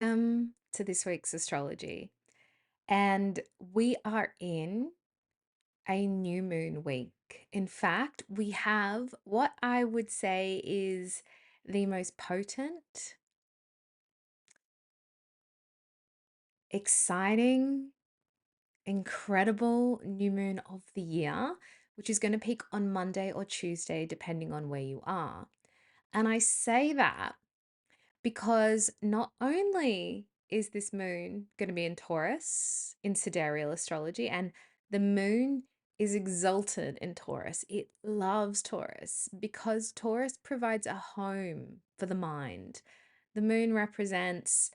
To this week's astrology. And we are in a new moon week. In fact, we have what I would say is the most potent, exciting, incredible new moon of the year, which is going to peak on Monday or Tuesday, depending on where you are. And I say that because not only is this moon going to be in Taurus in sidereal astrology, and the moon is exalted in Taurus. It loves Taurus because Taurus provides a home for the mind. The moon represents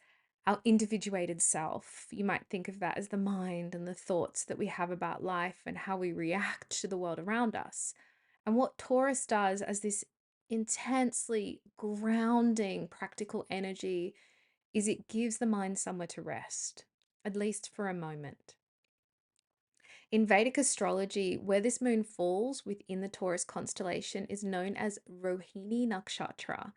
our individuated self. You might think of that as the mind and the thoughts that we have about life and how we react to the world around us. And what Taurus does as this intensely grounding practical energy is it gives the mind somewhere to rest, at least for a moment. In Vedic astrology, where this moon falls within the Taurus constellation is known as Rohini Nakashtra.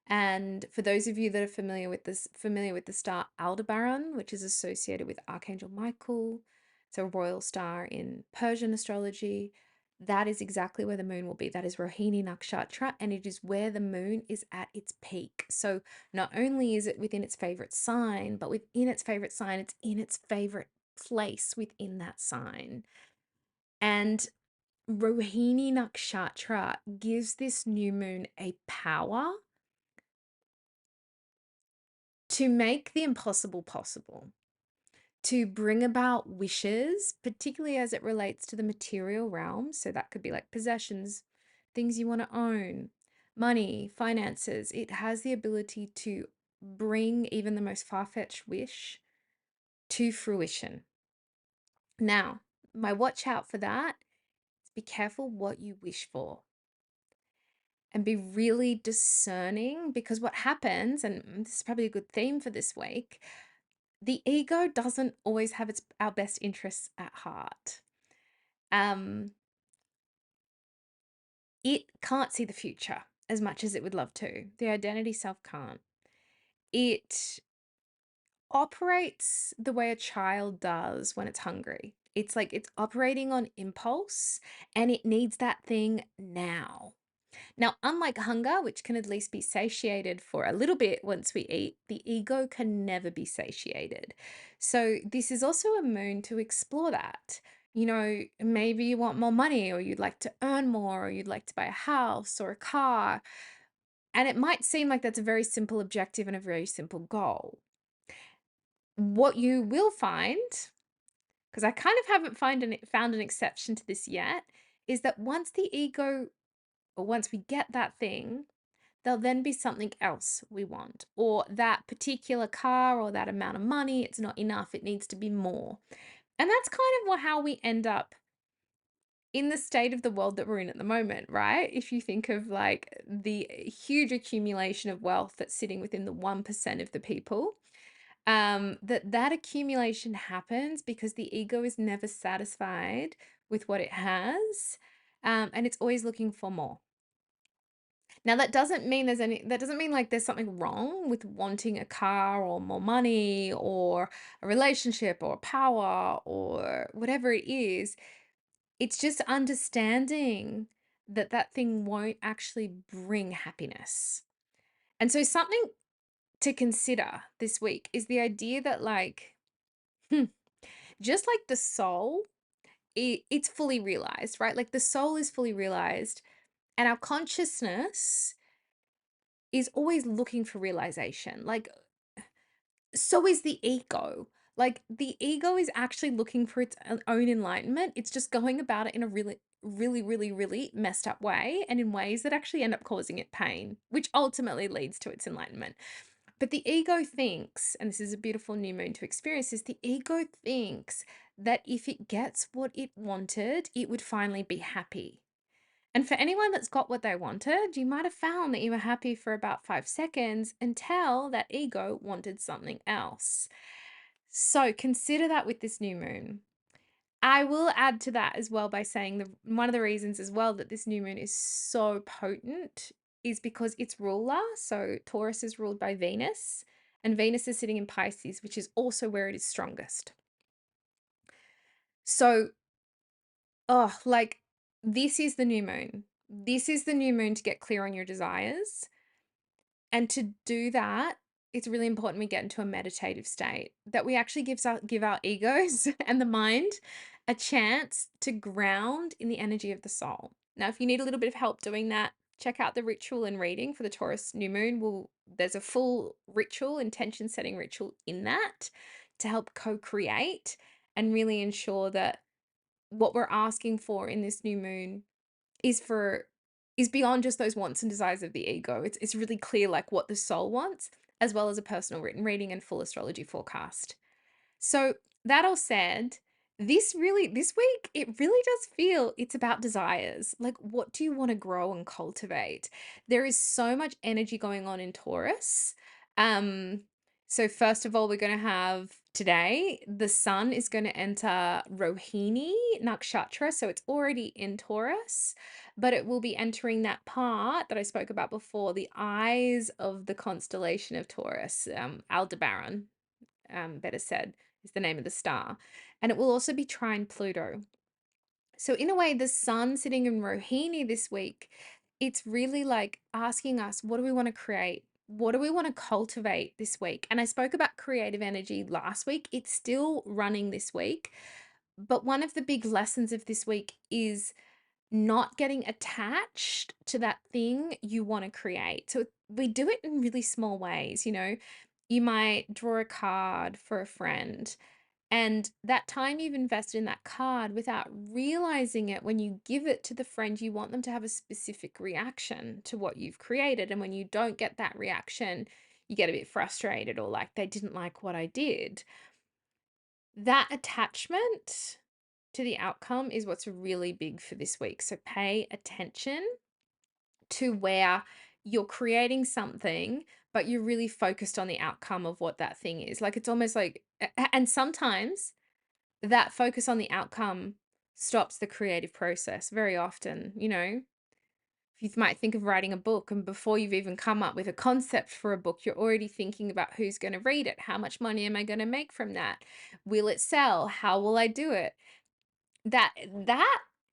And for those of you that are familiar with the star Aldebaran, which is associated with Archangel Michael, it's a royal star in Persian astrology. That is exactly where the moon will be. That is Rohini Nakashtra, and it is where the moon is at its peak. So not only is it within its favorite sign, but within its favorite sign, it's in its favorite place within that sign. And Rohini Nakashtra gives this new moon a power to make the impossible possible, to bring about wishes, particularly as it relates to the material realm. So that could be like possessions, things you want to own, money, finances. It has the ability to bring even the most far-fetched wish to fruition. Now, my watch out for that is be careful what you wish for and be really discerning, because what happens, and this is probably a good theme for this week, the ego doesn't always have our best interests at heart. It can't see the future as much as it would love to. The identity self can't. It operates the way a child does when it's hungry. It's like it's operating on impulse and it needs that thing now. Now, unlike hunger, which can at least be satiated for a little bit once we eat, the ego can never be satiated. So, this is also a moon to explore that. Maybe you want more money, or you'd like to earn more, or you'd like to buy a house or a car. And it might seem like that's a very simple objective and a very simple goal. What you will find, because I kind of haven't found an exception to this yet, is that once the ego, or once we get that thing, there'll then be something else we want, or that particular car or that amount of money, it's not enough, it needs to be more. And that's kind of how we end up in the state of the world that we're in at the moment, right? If you think of like the huge accumulation of wealth that's sitting within the 1% of the people, that accumulation happens because the ego is never satisfied with what it has, and it's always looking for more. Now, that doesn't mean like there's something wrong with wanting a car or more money or a relationship or power or whatever it is. It's just understanding that that thing won't actually bring happiness. And so something to consider this week is the idea that just like the soul, it's fully realized, right? Like the soul is fully realized, and our consciousness is always looking for realization. Like, so is the ego. Like, the ego is actually looking for its own enlightenment. It's just going about it in a really, really, really, really messed up way, and in ways that actually end up causing it pain, which ultimately leads to its enlightenment. But the ego thinks, and this is a beautiful new moon to experience, is the ego thinks that if it gets what it wanted, it would finally be happy. And for anyone that's got what they wanted, you might have found that you were happy for about 5 seconds until that ego wanted something else. So consider that with this new moon. I will add to that as well by saying that one of the reasons as well that this new moon is so potent is because its ruler, so Taurus is ruled by Venus, and Venus is sitting in Pisces, which is also where it is strongest. So, oh, like this is the new moon. This is the new moon to get clear on your desires. And to do that, it's really important we get into a meditative state, that we actually give our egos and the mind a chance to ground in the energy of the soul. Now, if you need a little bit of help doing that, check out the ritual and reading for the Taurus new moon. There's a full ritual, intention setting ritual in that to help co-create and really ensure that what we're asking for in this new moon is for is beyond just those wants and desires of the ego. It's really clear like what the soul wants, as well as a personal written reading and full astrology forecast. So that all said, this week it really does feel it's about desires. Like what do you want to grow and cultivate? There is so much energy going on in Taurus. Um so first of all, we're going to have today the sun is going to enter Rohini Nakshatra, so it's already in Taurus, but it will be entering that part that I spoke about before, the eyes of the constellation of Taurus, Aldebaran, better said, is the name of the star. And it will also be trine Pluto. So, in a way, the sun sitting in Rohini this week, it's really like asking us, what do we want to create? What do we want to cultivate this week? And I spoke about creative energy last week. It's still running this week. But one of the big lessons of this week is not getting attached to that thing you want to create. So we do it in really small ways, you know. You might draw a card for a friend, and that time you've invested in that card without realizing it, when you give it to the friend, you want them to have a specific reaction to what you've created. And when you don't get that reaction, you get a bit frustrated or like they didn't like what I did. That attachment to the outcome is what's really big for this week. So pay attention to where you're creating something, but you're really focused on the outcome of what that thing is. Like it's almost like, and sometimes that focus on the outcome stops the creative process very often, you know. You might think of writing a book, and before you've even come up with a concept for a book, you're already thinking about who's going to read it. How much money am I going to make from that? Will it sell? How will I do it? That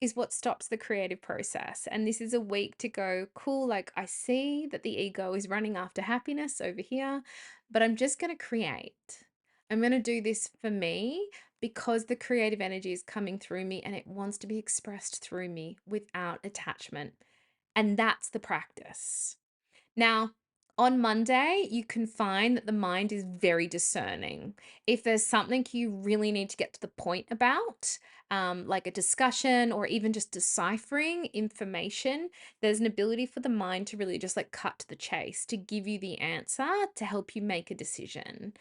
is what stops the creative process. And this is a week to go, cool, like I see that the ego is running after happiness over here, but I'm just going to create. I'm going to do this for me because the creative energy is coming through me and it wants to be expressed through me without attachment. And that's the practice. Now, on Monday, you can find that the mind is very discerning. If there's something you really need to get to the point about, like a discussion or even just deciphering information, there's an ability for the mind to really just like cut to the chase, to give you the answer, to help you make a decision.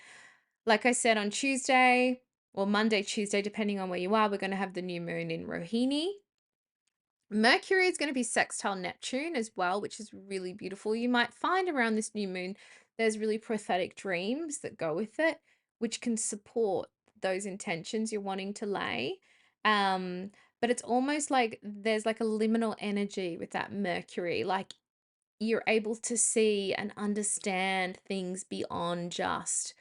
Like I said, on Tuesday, or Monday, Tuesday, depending on where you are, we're going to have the new moon in Rohini. Mercury is going to be sextile Neptune as well, which is really beautiful. You might find around this new moon, there's really prophetic dreams that go with it, which can support those intentions you're wanting to lay. Um, but it's almost like there's like a liminal energy with that Mercury. Like you're able to see and understand things beyond just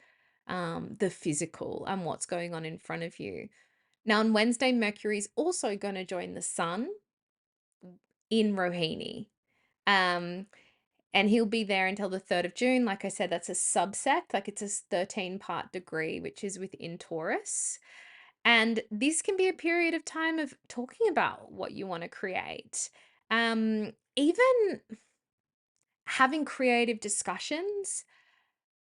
the physical and what's going on in front of you. Now, on Wednesday, Mercury is also going to join the sun in Rohini. Um, and he'll be there until the 3rd of June. Like I said, that's a subsect, like it's a 13-part degree, which is within Taurus. And this can be a period of time of talking about what you want to create. Even having creative discussions,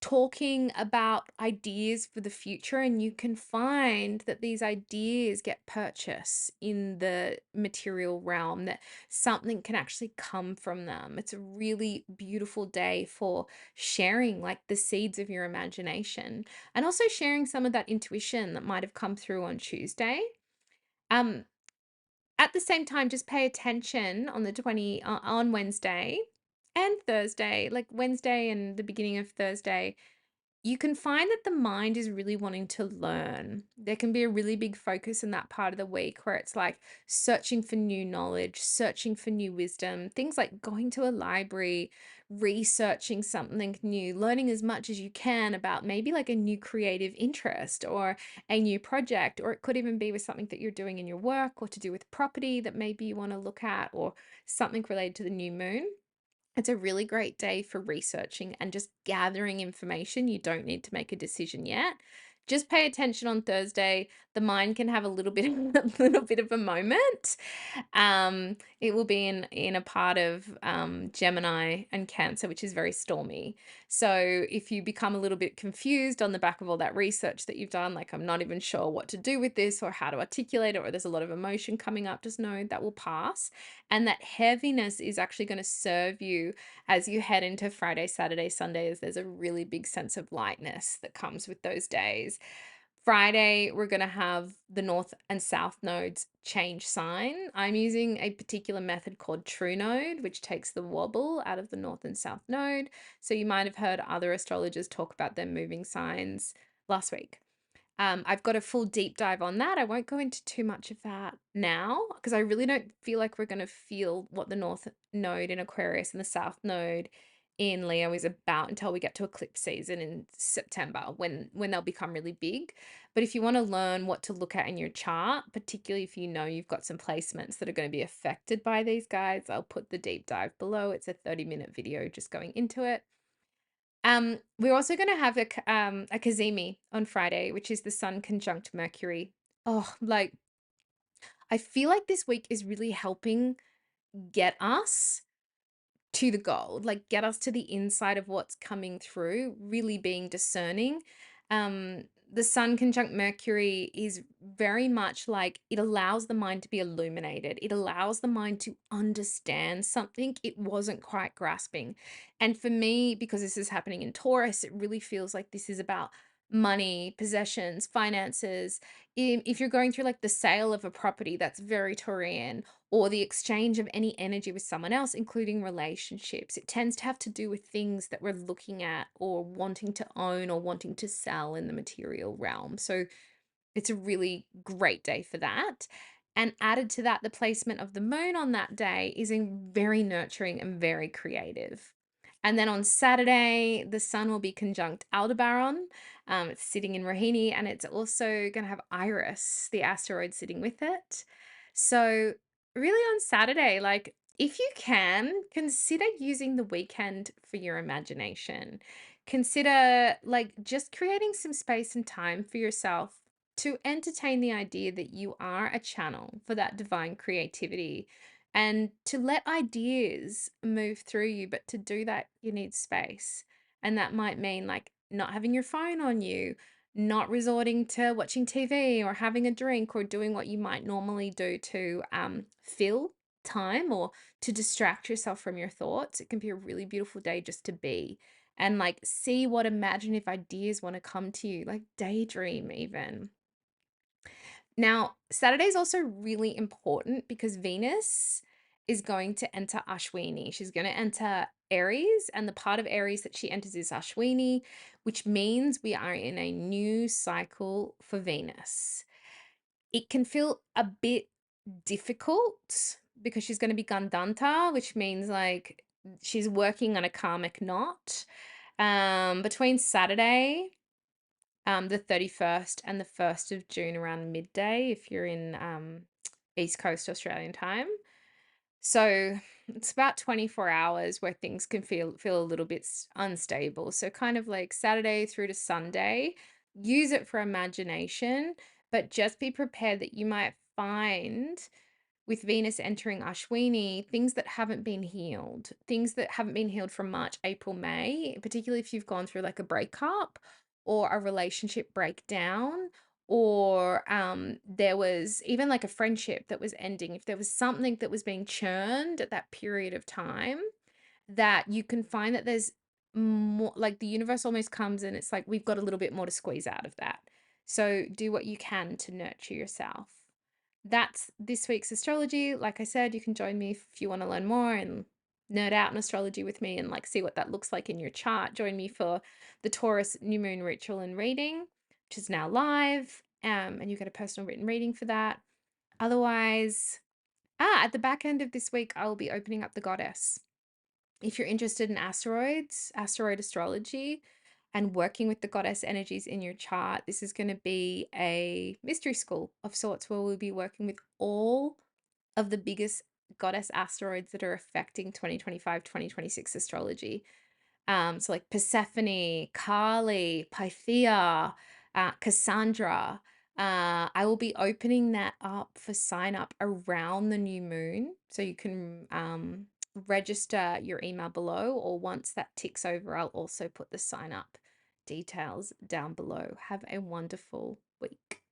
talking about ideas for the future, and you can find that these ideas get purchase in the material realm, that something can actually come from them. It's a really beautiful day for sharing like the seeds of your imagination, and also sharing some of that intuition that might have come through on Tuesday. um at the same time, just pay attention on the 20 on Wednesday and Thursday, like Wednesday and the beginning of Thursday. you can find that the mind is really wanting to learn. There can be a really big focus in that part of the week where it's like searching for new knowledge, searching for new wisdom, things like going to a library, researching something new, learning as much as you can about maybe like a new creative interest or a new project, or it could even be with something that you're doing in your work or to do with property that maybe you want to look at, or something related to the new moon. It's a really great day for researching and just gathering information. You don't need to make a decision yet. Just pay attention on Thursday. The mind can have a little bit a little bit of a moment. It will be in a part of Gemini and Cancer, which is very stormy. So if you become a little bit confused on the back of all that research that you've done, like I'm not even sure what to do with this or how to articulate it, or there's a lot of emotion coming up, just know that will pass. And that heaviness is actually going to serve you as you head into Friday, Saturday, Sunday, as there's a really big sense of lightness that comes with those days. Friday, we're going to have the north and south nodes change sign. I'm using a particular method called true node, which takes the wobble out of the north and south node. So you might have heard other astrologers talk about them moving signs last week. I've got a full deep dive on that. I won't go into too much of that now because I really don't feel like we're going to feel what the North Node in Aquarius and the South Node in Leo is about until we get to eclipse season in September, when they'll become really big. But if you want to learn what to look at in your chart, particularly if you know you've got some placements that are going to be affected by these guys, I'll put the deep dive below. It's a 30-minute video just going into it. We're also gonna have a Cazimi on Friday, which is the Sun conjunct Mercury. Oh, like I feel like this week is really helping get us to the goal, like get us to the inside of what's coming through, really being discerning. Um, the Sun conjunct Mercury is very much like it allows the mind to be illuminated. It allows the mind to understand something it wasn't quite grasping. And for me, because this is happening in Taurus, it really feels like this is about money, possessions, finances. If you're going through like the sale of a property, that's very Taurian, or the exchange of any energy with someone else, including relationships. It tends to have to do with things that we're looking at or wanting to own or wanting to sell in the material realm. So it's a really great day for that. And added to that, the placement of the moon on that day is very nurturing and very creative. And then on Saturday, the sun will be conjunct Aldebaran. It's sitting in Rohini, and it's also going to have Iris, the asteroid, sitting with it. So, really, on Saturday, like if you can, consider using the weekend for your imagination. Consider like just creating some space and time for yourself to entertain the idea that you are a channel for that divine creativity, and to let ideas move through you. But to do that, you need space. And that might mean like not having your phone on you, not resorting to watching TV or having a drink or doing what you might normally do to fill time or to distract yourself from your thoughts. It can be a really beautiful day just to be and like see what imaginative ideas want to come to you, like daydream even. Now, Saturday is also really important because Venus is going to enter Ashwini. She's going to enter Aries, and the part of Aries that she enters is Ashwini, which means we are in a new cycle for Venus. It can feel a bit difficult because she's going to be Gandanta, which means like she's working on a karmic knot. Between Saturday the 31st and the 1st of June around midday if you're in East Coast Australian time. So it's about 24 hours where things can feel a little bit unstable. So kind of like Saturday through to Sunday, use it for imagination, but just be prepared that you might find with Venus entering Ashwini, things that haven't been healed, things that haven't been healed from March, April, May, particularly if you've gone through like a breakup or a relationship breakdown, or there was even like a friendship that was ending. If there was something that was being churned at that period of time, that you can find that there's more, like the universe almost comes and it's like, we've got a little bit more to squeeze out of that. So do what you can to nurture yourself. That's this week's astrology. Like I said, you can join me if you want to learn more and nerd out in astrology with me and like see what that looks like in your chart, join me for the Taurus new moon ritual and reading, which is now live. And you get a personal written reading for that. Otherwise, at the back end of this week, I will be opening up the goddess. If you're interested in asteroids, asteroid astrology, and working with the goddess energies in your chart, this is going to be a mystery school of sorts where we'll be working with all of the biggest goddess asteroids that are affecting 2025, 2026 astrology. So like Persephone, Kali, Pythia, Cassandra. I will be opening that up for sign up around the new moon. So you can register your email below, or once that ticks over, I'll also put the sign up details down below. Have a wonderful week.